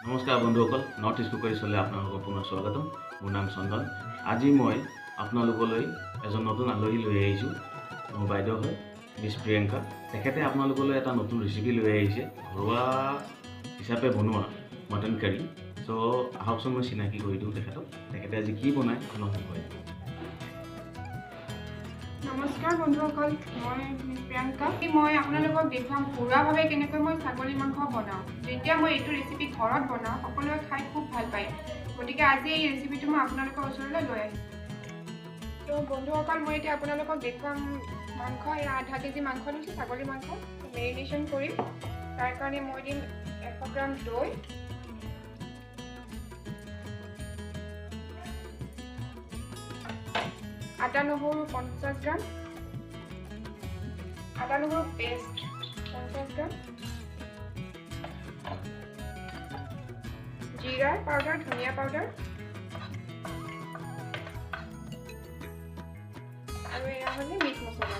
নমস্কাৰ বন্ধুসকল, north east কুকাৰী চলে আপোনালোকক পুনৰ স্বাগতম। মোৰ নাম চন্দন। আজি মই আপোনালোকলৈ এজন নতুন আলহী লৈ আহিছোঁ। মোৰ বাইদেউ হয় মিছ প্ৰিয়ংকা। তেখেতে আপোনালোকলৈ এটা নতুন ৰেচিপি লৈ আহিছে, ঘৰুৱা হিচাপে বনোৱা মটন কাৰী। চ' আহকচোন মই চিনাকি কৰি দিওঁ তেখেতক। তেখেতে আজি কি বনায় আপোনালোকক কয়। নমস্কাৰ বন্ধুসকল, মই মিছ প্ৰিয়ংকা। মই আপোনালোকক দেখুৱাম ঘৰুৱাভাৱে কেনেকৈ মই ছাগলী মাংস বনাওঁ। যেতিয়া মই এইটো ৰেচিপি ঘৰত বনাওঁ সকলোৱে খাই খুব ভাল পায়, গতিকে আজি এই ৰেচিপিটো মই আপোনালোকৰ ওচৰলৈ লৈ আহিছোঁ। তো বন্ধুসকল, মই এতিয়া আপোনালোকক দেখুৱাম মাংস। এই আধা কেজি মাংস লৈছোঁ, ছাগলী মাংস মেৰিনেশ্যন কৰিম। তাৰ কাৰণে মই দিম 100 গ্ৰাম দৈ, আদা নহৰু 50 গ্ৰাম, আদা নহৰু পেষ্ট 50 গ্ৰাম, জিৰা পাউডাৰ, ধনিয়া পাউডাৰ, আৰু এয়া হ'ল মিট মছলা।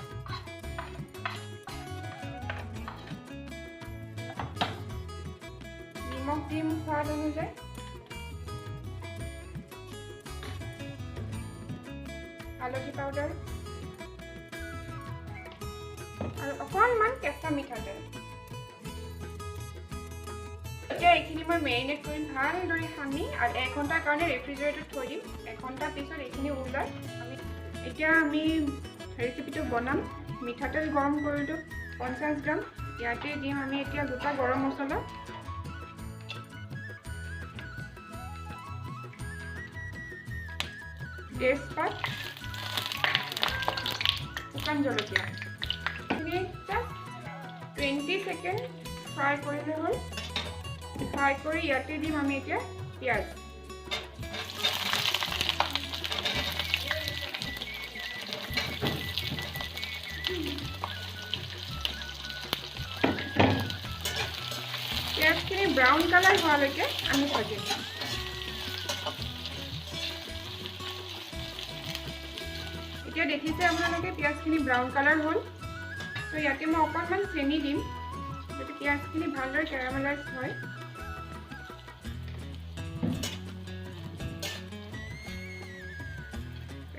নিমখ দিম সোৱাদ অনুযায়ী। হালধি পাউডাৰ আৰু অকণমান কেঁচা মিঠাতেল। এতিয়া এইখিনি মই মেৰিনেট কৰিম ভালদৰে সানি আৰু 1 ঘণ্টাৰ কাৰণে ৰেফ্ৰিজাৰেটৰত থৈ দিম। 1 ঘণ্টাৰ পিছত এইখিনি ওলাই এতিয়া আমি ৰেচিপিটো বনাম। মিঠাতেল গৰম কৰিলোঁ 50 গ্ৰাম। ইয়াতে দিম আমি এতিয়া গোটা গৰম মছলা, তেজপাত, শুকান জলকীয়া। এইখিনি 20 ছেকেণ্ড ফ্ৰাই কৰিলে হ'ল। ফ্ৰাই কৰি ইয়াতে দিম আমি এতিয়া পিঁয়াজ। পিঁয়াজখিনি ব্ৰাউন কালাৰ হোৱালৈকে আমি ভাজিম। এতিয়া দেখিছে আপোনালোকে পিঁয়াজখিনি ব্ৰাউন কালাৰ হ'ল। তো ইয়াতে মই অকণমান চেনি দিম যাতে পিঁয়াজখিনি ভালদৰে কেৰামেলাইজ হয়।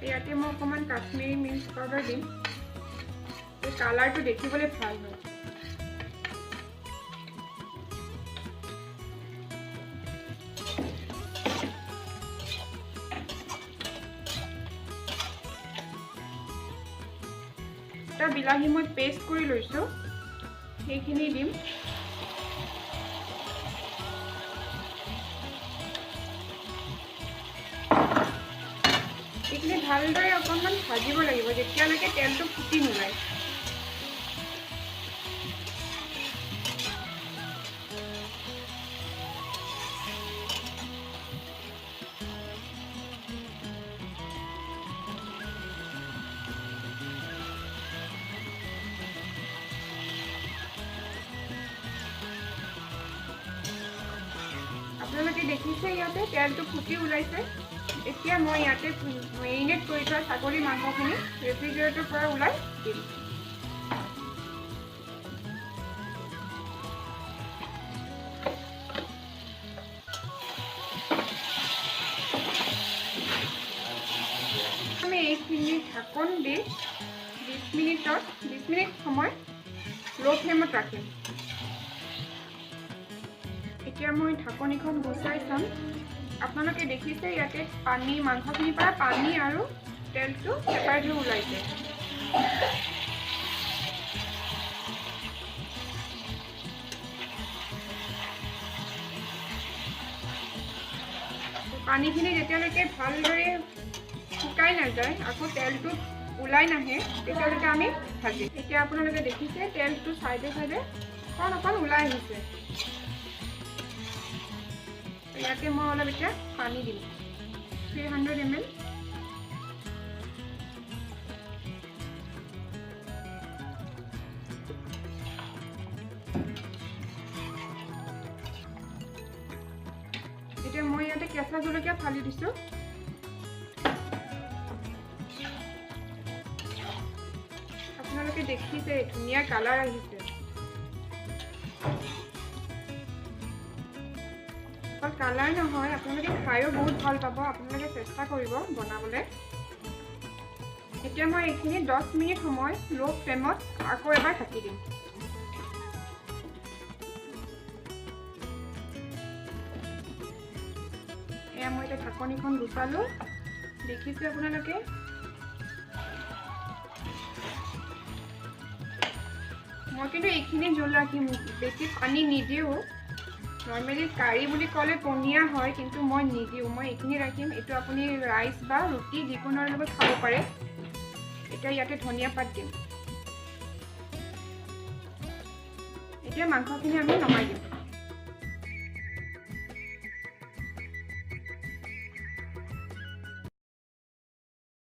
ইয়াতে মই অকণমান কাশ্মীৰী মিৰ্চ পাউডাৰ দিম, এই কালাৰটো দেখিবলৈ ভাল হয়। এটা বিলাহী মই পেষ্ট কৰি লৈছোঁ, সেইখিনি দিম। এইখিনি ভালদৰে অকণমান ভাজিব লাগিব যেতিয়ালৈকে তেলটো ফুটি নোলায়। আপোনালোকে দেখিছে ইয়াতে তেলটো ফুটি ওলাইছে। এতিয়া মই ইয়াতে মেৰিনেট কৰি থোৱা ছাগলী মাংসখিনি ৰেফ্ৰিজাৰেটৰৰ পৰা ওলাই দিম। আমি এইখিনি ঢাকন দি 20 মিনিট সময় ল' ফ্লেমত ৰাখিম। এতিয়া মই ঢাকনিখন গুচাই চাম। আপোনালোকে দেখিছে ইয়াতে পানী, মাংসখিনিৰ পৰা পানী আৰু তেলটো চেপাৰেট হৈ ওলাইছে। পানীখিনি যেতিয়ালৈকে ভালদৰে শুকাই নাযায়, আকৌ তেলটো ওলাই নাহে, তেতিয়ালৈকে আমি ভাজিম। এতিয়া আপোনালোকে দেখিছে তেলটো চাইডে চাইডে অকণ ওলাই আহিছে। ইয়াতে মই অলপ এতিয়া পানী দিম, 300 ml। এতিয়া মই ইয়াতে কেঁচা জলকীয়া ফালি দিছোঁ। আপোনালোকে দেখিছে ধুনীয়া কালাৰ আহিছে। অকল কালাৰ নহয়, আপোনালোকে খায়ো বহুত ভাল পাব। আপোনালোকে চেষ্টা কৰিব বনাবলৈ। এতিয়া মই এইখিনি 10 মিনিট সময় ল' ফ্লেমত আকৌ এবাৰ ঢাকি দিম। এয়া মই এতিয়া ঢাকনিখন গুচালোঁ, দেখিছে আপোনালোকে। মই কিন্তু এইখিনি জোল ৰাখিম, বেছি পানী নিদিওঁ। নৰ্মেলি কাৰী বুলি ক'লে পনীয়া হয়, কিন্তু মই নিদিওঁ। মই এইখিনি ৰাখিম। এইটো আপুনি ৰাইচ বা ৰুটি যিকোনোৰ লগত খাব পাৰে। এতিয়া ইয়াতে ধনিয়া পাত দিম। এতিয়া মাংসখিনি আমি নমাই দিম।